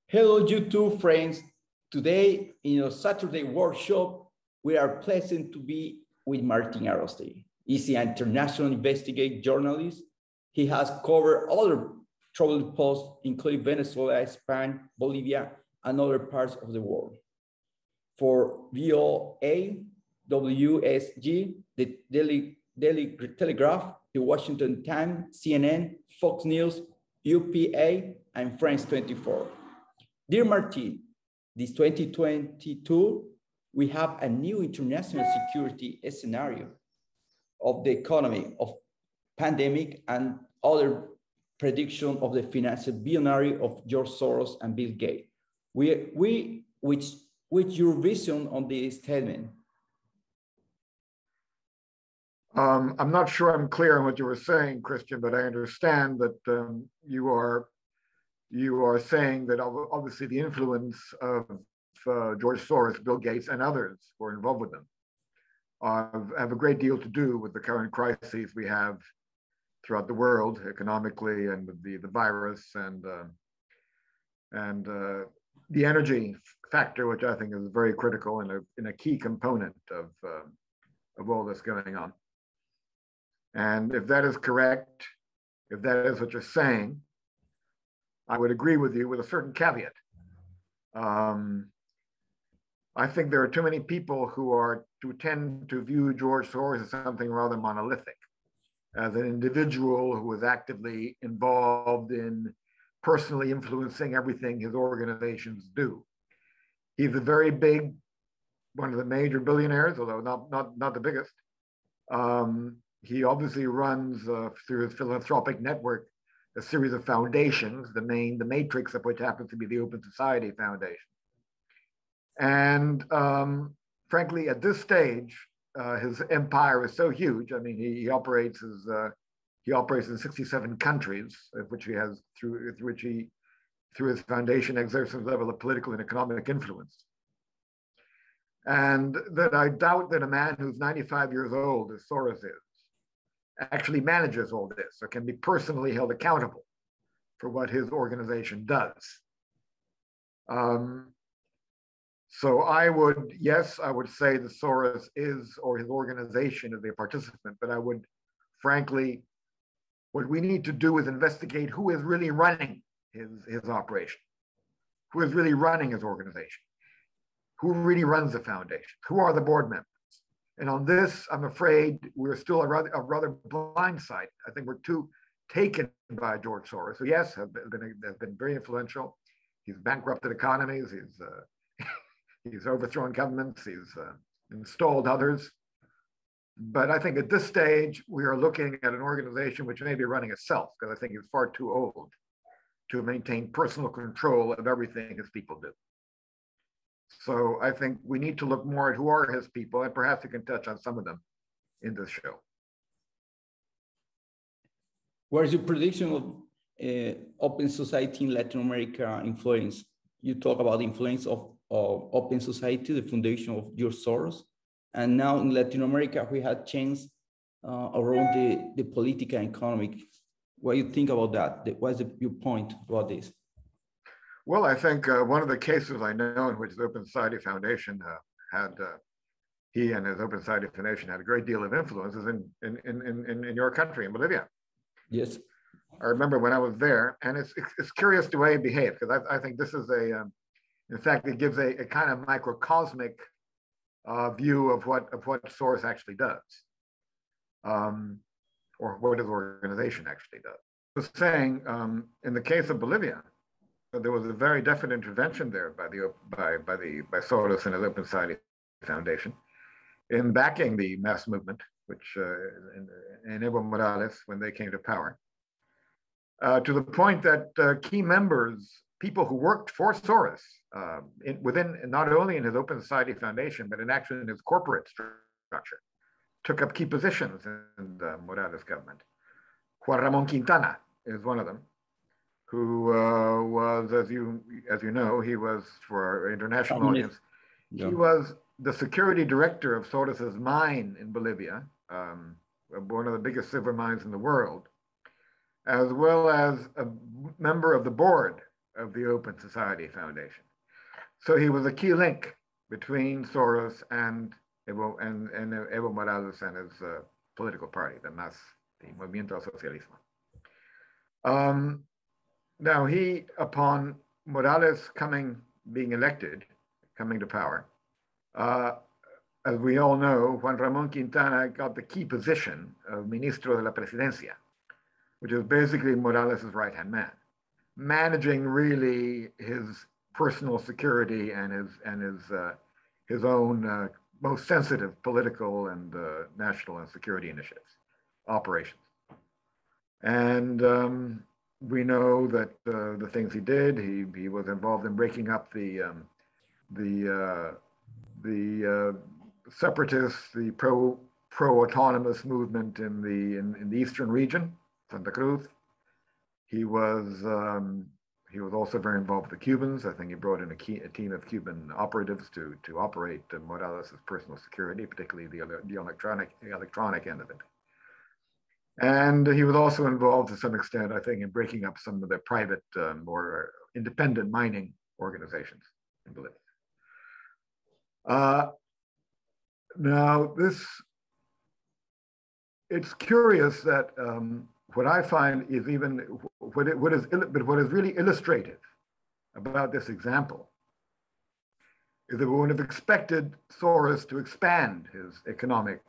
Hello, YouTube friends. Today, in a Saturday workshop, we are pleased to be with Martin Aroste. He's an international investigative journalist. He has covered other troubled posts, including Venezuela, Spain, Bolivia, and other parts of the world. For VOA, WSG, the Daily Telegraph, the Washington Times, CNN, Fox News, UPA, and France 24. Dear Martin, this 2022, we have a new international security scenario of the economy, of pandemic, and other prediction of the financial billionaire of George Soros and Bill Gates. With your vision on this statement? I'm not sure I'm clear on what you were saying, Christian, but I understand that you are saying that obviously the influence of George Soros, Bill Gates, and others who are involved with them have a great deal to do with the current crises we have throughout the world, economically, and with the virus and the energy factor, which I think is very critical and a key component of all that's going on. And if that is correct, if that is what you're saying, I would agree with you with a certain caveat. I think there are too many people who tend to view George Soros as something rather monolithic, as an individual who is actively involved in personally influencing everything his organizations do. He's a very big, one of the major billionaires, although not the biggest. He obviously runs through his philanthropic network a series of foundations, the matrix of which happens to be the Open Society Foundation. And frankly, at this stage, his empire is so huge. I mean, he operates in 67 countries, which he has through his foundation exerts a level of political and economic influence. And that I doubt that a man who's 95 years old, as Soros is, actually manages all this or can be personally held accountable for what his organization does. So I would say that Soros is, or his organization is a participant, but I would, frankly, what we need to do is investigate who is really running his operation, who is really running his organization, who really runs the foundation, who are the board members. And on this, I'm afraid we're still a rather blind side. I think we're too taken by George Soros, who yes, has been very influential. He's bankrupted economies. He's overthrown governments. He's installed others. But I think at this stage, we are looking at an organization which may be running itself, because I think it's far too old to maintain personal control of everything his people do. So I think we need to look more at who are his people, and perhaps we can touch on some of them in this show. What is your prediction of open society in Latin America influence? You talk about the influence of open society, the foundation of George Soros. And now in Latin America, we had change around the political and economic. What do you think about that? What is your point about this? Well, I think one of the cases I know in which the Open Society Foundation he and his Open Society Foundation had a great deal of influence is in your country, in Bolivia. Yes. I remember when I was there, and it's curious the way it behaved, because I think this is in fact, it gives a kind of microcosmic view of what Soros actually does, or what his organization actually does. I was saying, in the case of Bolivia, there was a very definite intervention there by Soros and his Open Society Foundation in backing the mass movement, which in Evo Morales when they came to power, to the point that key members, people who worked for Soros, within not only in his Open Society Foundation but in actually in his corporate structure, took up key positions in the Morales government. Juan Ramon Quintana is one of them, who was, as you know, he was, for our international audience, he was the security director of Soros's mine in Bolivia, one of the biggest silver mines in the world, as well as a member of the board of the Open Society Foundation. So he was a key link between Soros and Evo Morales and his political party, the Movimiento Socialismo. Now he, upon Morales being elected, coming to power, as we all know, Juan Ramón Quintana got the key position of Ministro de la Presidencia, which is basically Morales' right-hand man, managing really his personal security and his own most sensitive political and national and security initiatives, operations. And we know that the things he did, he was involved in breaking up the separatists, the pro-autonomous movement in the eastern region, Santa Cruz. He was also very involved with the Cubans. I think he brought in a team of Cuban operatives to operate Morales' personal security, particularly the electronic end of it. And he was also involved to some extent, I think, in breaking up some of the private or independent mining organizations in Bolivia. Now, it's curious that what I find is even what is really illustrative about this example is that we would have expected Soros to expand his economic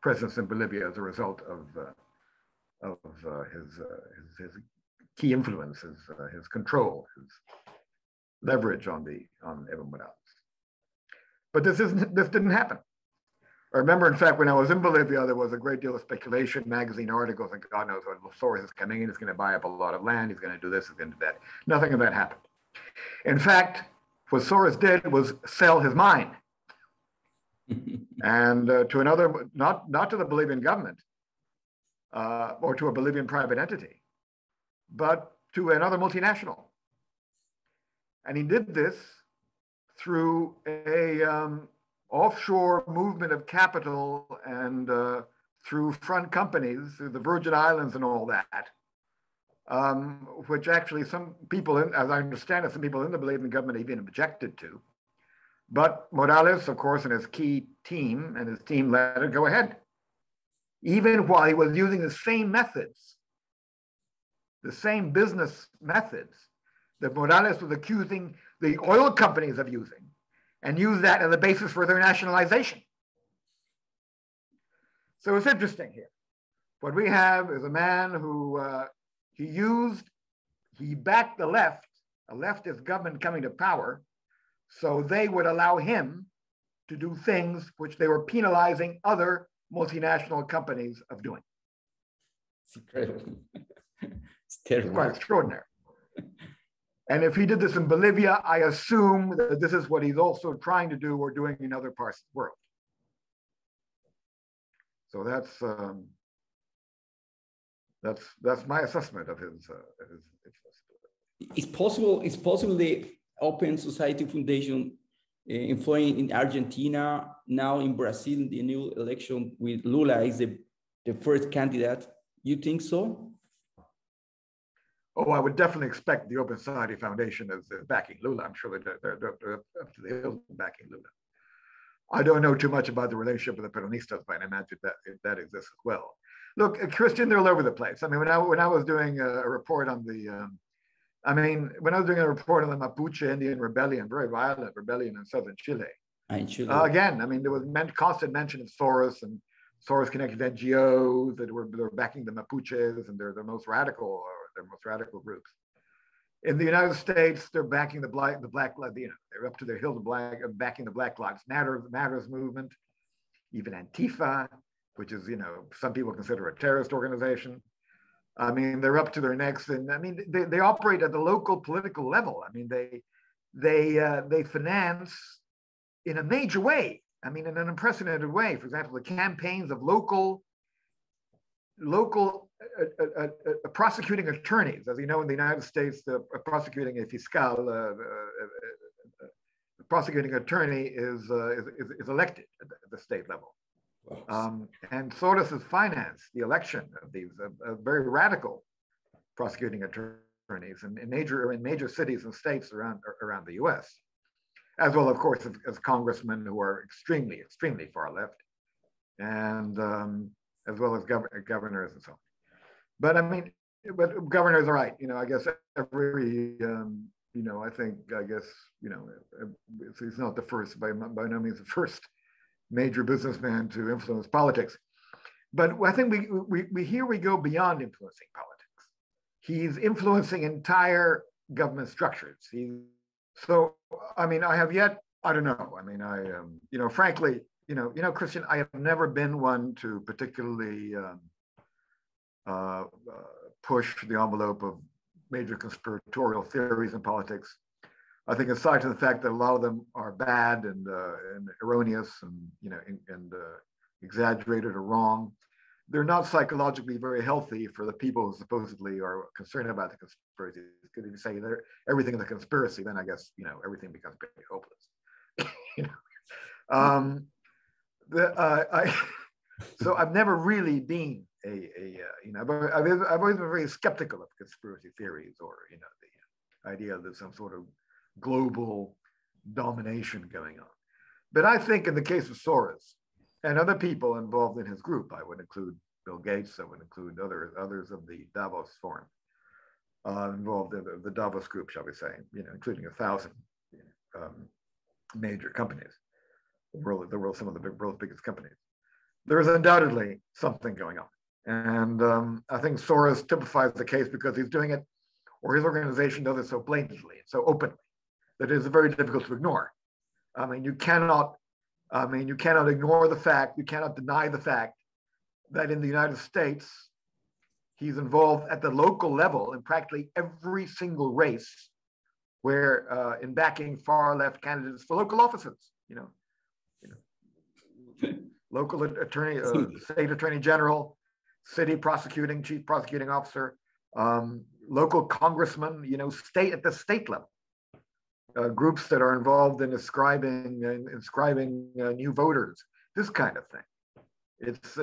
presence in Bolivia as a result of his key influence, his control, his leverage on Evo Morales. But this didn't happen. I remember, in fact, when I was in Bolivia, there was a great deal of speculation, magazine articles, and God knows what Soros is coming in, he's going to buy up a lot of land, he's going to do this, he's going to do that. Nothing of that happened. In fact, what Soros did was sell his mine. And to another, not to the Bolivian government or to a Bolivian private entity, but to another multinational. And he did this through a offshore movement of capital and through front companies, through the Virgin Islands and all that, which actually some people, as I understand it, some people in the Bolivian government even objected to. But Morales, of course, and his key team and his team let it go ahead, even while he was using the same methods, the same business methods that Morales was accusing the oil companies of using, and use that as a basis for their nationalization. So it's interesting here. What we have is a man who he backed the left, a leftist government coming to power, so they would allow him to do things which they were penalizing other multinational companies of doing. It's incredible. It's terrible. It's quite extraordinary. And if he did this in Bolivia, I assume that this is what he's also trying to do or doing in other parts of the world. So that's my assessment of his. It's possible the Open Society Foundation employing in Argentina, now in Brazil, the new election with Lula is the first candidate. You think so? Oh, I would definitely expect the Open Society Foundation as backing Lula. I'm sure they're up to the hills backing Lula. I don't know too much about the relationship with the Peronistas, but I imagine that exists as well. Look, Christian, they're all over the place. I mean, when I was doing a report on the, when I was doing a report on the Mapuche Indian rebellion, very violent rebellion in southern Chile. Again, I mean, there was constant mention of Soros and Soros-connected NGOs that were backing the Mapuches, and they're the most radical groups. In the United States, they're backing the Black, they're up to their hill backing the Black Lives Matters movement, even Antifa, which is, some people consider a terrorist organization. I mean, they're up to their necks, and I mean, they operate at the local political level. I mean, they finance in a major way. I mean, in an unprecedented way. For example, the campaigns of local prosecuting attorneys. As you know, in the United States, the prosecuting a fiscal, the prosecuting attorney is elected at the state level. And Soros has financed the election of these very radical prosecuting attorneys attorneys in major cities and states around the U.S., as well, of course, as congressmen who are extremely far left, and as well as governors and so on. But I mean, but governors are right. I guess every I guess he's not the first, by no means the first major businessman to influence politics. But I think we go beyond influencing politics. He's influencing entire government structures. I mean, I have yet, I don't know. I mean, frankly, Christian, I have never been one to particularly push the envelope of major conspiratorial theories in politics. I think, aside from the fact that a lot of them are bad and erroneous and exaggerated or wrong, they're not psychologically very healthy for the people who supposedly are concerned about the conspiracy. Because if you say everything is a conspiracy, then I guess everything becomes pretty hopeless. So I've never really been I've always been very skeptical of conspiracy theories or the idea that some sort of global domination going on. But I think in the case of Soros and other people involved in his group, I would include Bill Gates, I would include others of the Davos Forum, involved in the Davos group, shall we say, including 1,000 major companies, some of the world's biggest companies. There is undoubtedly something going on. And I think Soros typifies the case because he's doing it, or his organization does it so blatantly, so openly, that it is very difficult to ignore. I mean, you cannot ignore the fact, you cannot deny the fact that in the United States, he's involved at the local level in practically every single race where in backing far left candidates for local offices, local attorney, state attorney general, city chief prosecuting officer, local congressman, at the state level. Groups that are involved in inscribing new voters, this kind of thing. It's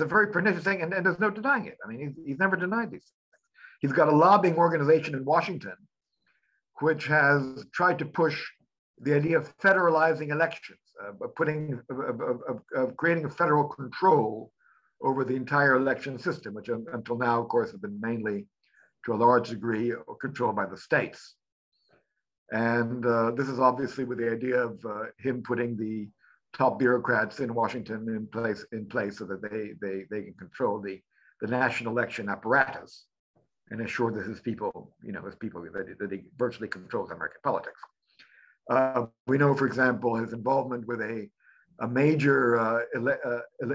a very pernicious thing, and there's no denying it. I mean, he's never denied these things. He's got a lobbying organization in Washington, which has tried to push the idea of federalizing elections, creating a federal control over the entire election system, which until now, of course, has been mainly, to a large degree, controlled by the states. And this is obviously with the idea of him putting the top bureaucrats in Washington in place so that they can control the national election apparatus and ensure that his people that he virtually controls American politics. We know, for example, his involvement with a major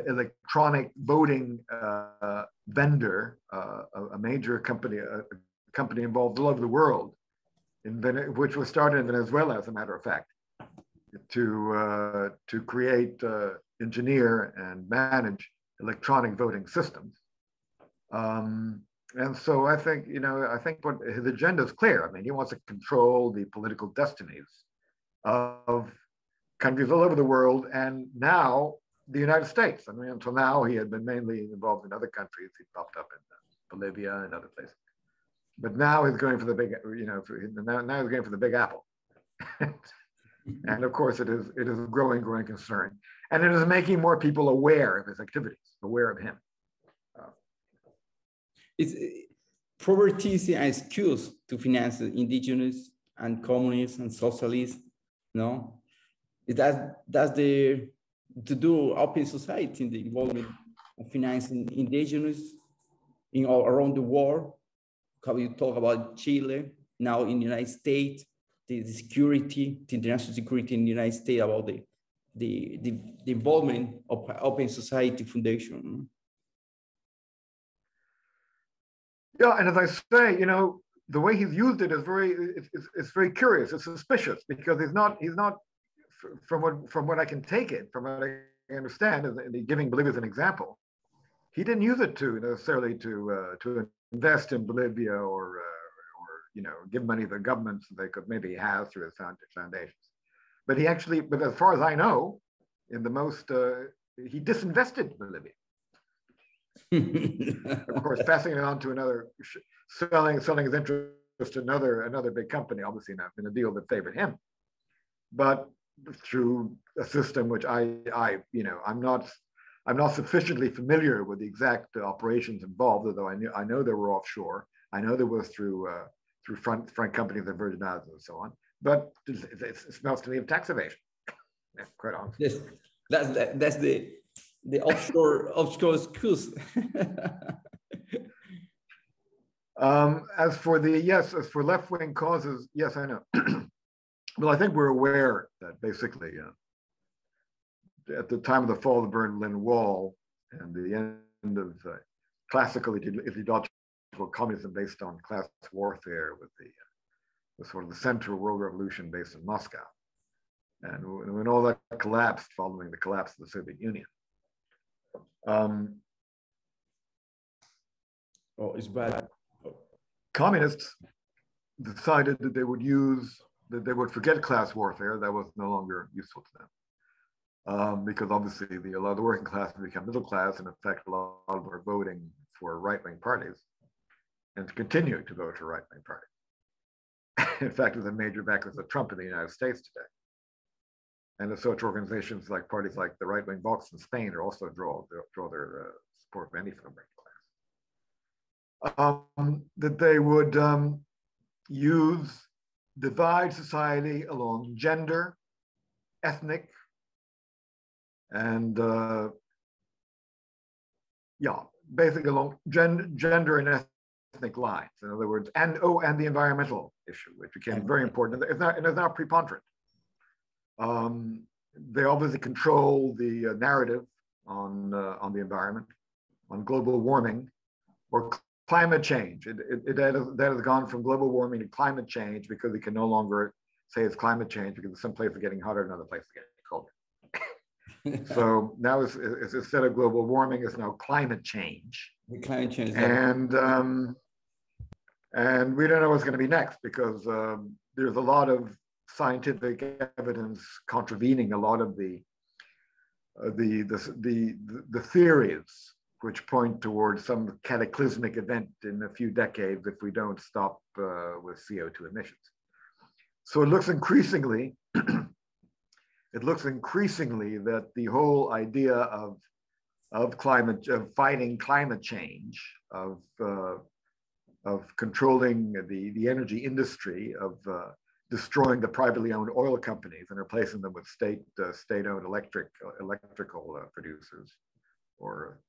electronic voting vendor, a major company, a company involved all over the world, which was started in Venezuela, as a matter of fact, to create, engineer, and manage electronic voting systems. And so I think what his agenda is clear. I mean, he wants to control the political destinies of countries all over the world, and now the United States. I mean, until now, he had been mainly involved in other countries. He popped up in Bolivia and other places. But now he's going for the big, now he's going for the big apple. And of course, it is a growing concern. And it is making more people aware of his activities, aware of him. Poverty is an excuse to finance the indigenous and communists and socialists, no? That's to do open society in the involvement of financing indigenous around the world. How you talk about Chile, now in the United States, the security, the international security in the United States, about the involvement of Open Society Foundation. Yeah, and as I say, the way he's used it is it's very curious. It's suspicious because he's not from what I can take it, from what I understand, and giving Bolivia as an example, he didn't use it necessarily to invest in Bolivia or give money to the governments that they could maybe have through his foundations. But as far as I know, he disinvested Bolivia. Of course, passing it on to another, selling his interest to another big company, obviously not in a deal that favored him, but through a system which I'm not sufficiently familiar with the exact operations involved, although I know they were offshore. I know there was through front companies like Virgin Islands and so on. But it smells to me of tax evasion. Yeah, quite honestly. Yes, that's the offshore schools. As for left-wing causes, yes, I know. Well, I think we're aware that basically at the time of the fall of the Berlin Wall and the end of classical ideological communism based on class warfare with the sort of the Central World Revolution based in Moscow, and when all that collapsed following the collapse of the Soviet Union. It's bad. Communists decided that they would forget class warfare. That was no longer useful to them. Because obviously a lot of the working class would become middle class, and in fact, a lot of them are voting for right-wing parties and to continue to vote for right-wing parties. In fact, there's a major backers of Trump in the United States today. And the social organizations like parties like the right-wing Vox in Spain are also draw their support from any from the working class. That they would divide society along gender, ethnic, and basically along gender and ethnic lines. In other words, and the environmental issue, which became very important. It's now preponderant. They obviously control the narrative on the environment, on global warming, or climate change. That has gone from global warming to climate change because we can no longer say it's climate change because some places are getting hotter and other places are getting colder. So now it's instead of global warming, it's now climate change. The climate change. And we don't know what's going to be next because there's a lot of scientific evidence contravening a lot of the theories which point towards some cataclysmic event in a few decades if we don't stop with CO2 emissions. So it looks increasingly that the whole idea of fighting climate change, of controlling the energy industry, of destroying the privately owned oil companies and replacing them with state-owned electrical producers, or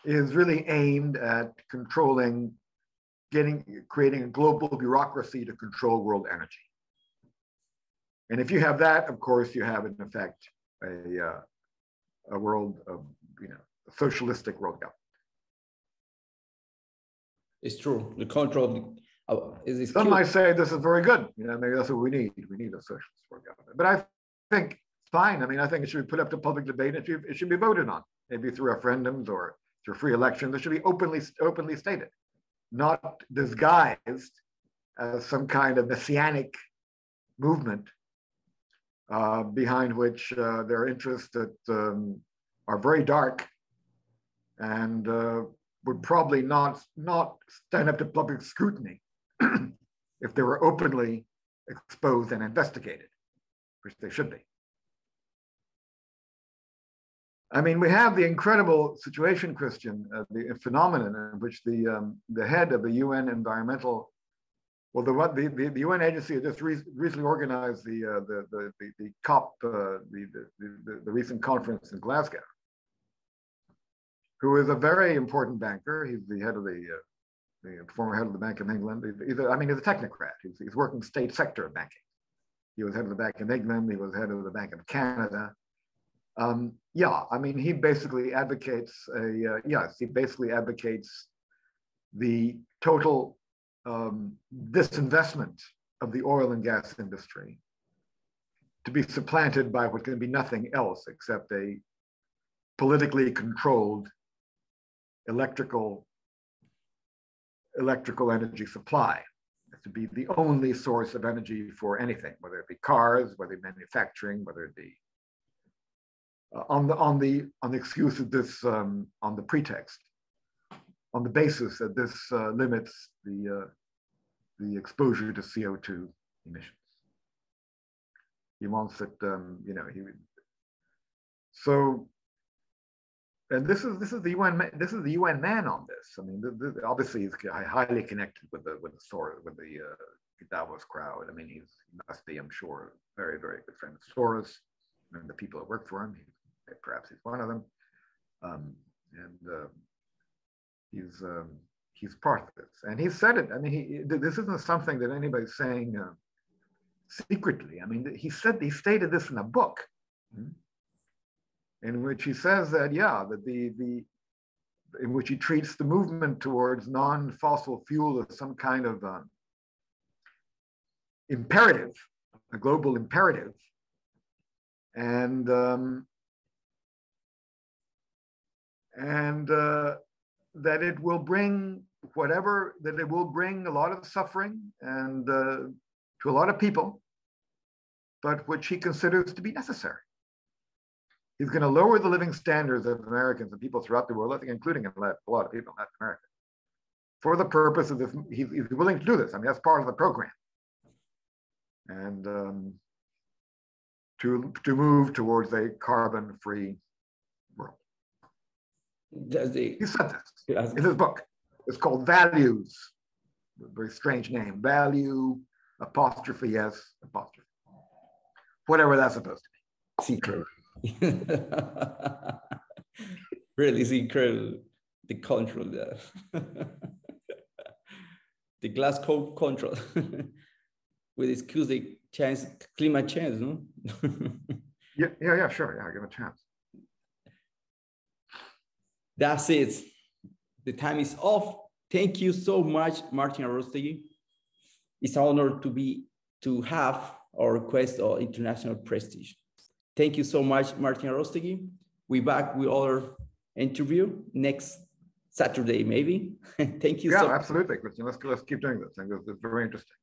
is really aimed at creating a global bureaucracy to control world energy. And if you have that, of course, you have in effect a world of a socialistic world government. It's true. The control Some might say this is very good. Maybe that's what we need. We need a socialist world government. But I think fine. I think it should be put up to public debate. It should be voted on, maybe through referendums or through free elections. It should be openly stated, not disguised as some kind of messianic movement behind which there are interests that are very dark and would probably not stand up to public scrutiny if they were openly exposed and investigated, which they should be. We have the incredible situation, Christian, the phenomenon in which the head of the UN environmental, the UN agency just recently organized the COP, the recent conference in Glasgow, who is a very important banker. He's the head of the former head of the Bank of England. He's a technocrat. He's working state sector banking. He was head of the Bank of England. He was head of the Bank of Canada. He basically advocates the total disinvestment of the oil and gas industry to be supplanted by what can be nothing else except a politically controlled electrical energy supply to be the only source of energy for anything, whether it be cars, whether it be manufacturing, whether it be on the excuse of this, on the pretext, on the basis that this limits the exposure to CO2 emissions. He wants it, you know, so. And this is the UN man on this. I mean, obviously he's highly connected with the Davos crowd. I mean, he must be, I'm sure, very, very good friend of Soros and the people that work for him. Perhaps he's one of them, he's part of this. And he said it. I mean, this isn't something that anybody's saying secretly. I mean, he stated this in a book. In which he says that, yeah, that in which he treats the movement towards non-fossil fuel as some kind of imperative, a global imperative, and that it will bring it will bring a lot of suffering and to a lot of people, but which he considers to be necessary. He's going to lower the living standards of Americans and people throughout the world, I think, including a lot of people in Latin America, for the purpose of this. He's willing to do this. I mean, that's part of the program. And to move towards a carbon-free world. He said this in his book. It's called Values. A very strange name. Value, apostrophe S, apostrophe. Whatever that's supposed to be. Secret. Really, it's incredible, the control there. The Glasgow control with excuse the chance, climate change, no? yeah, sure, yeah, give a chance. That's it. The time is off. Thank you so much, Martin Aróstegui. It's an honor to have our request of international prestige. Thank you so much, Martin Aróstegui. We're back with our interview next Saturday, maybe. Thank you. Yeah, so absolutely, Christian. Let's keep doing this. I think it's very interesting.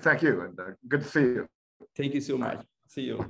Thank you, and good to see you. Thank you so much. See you.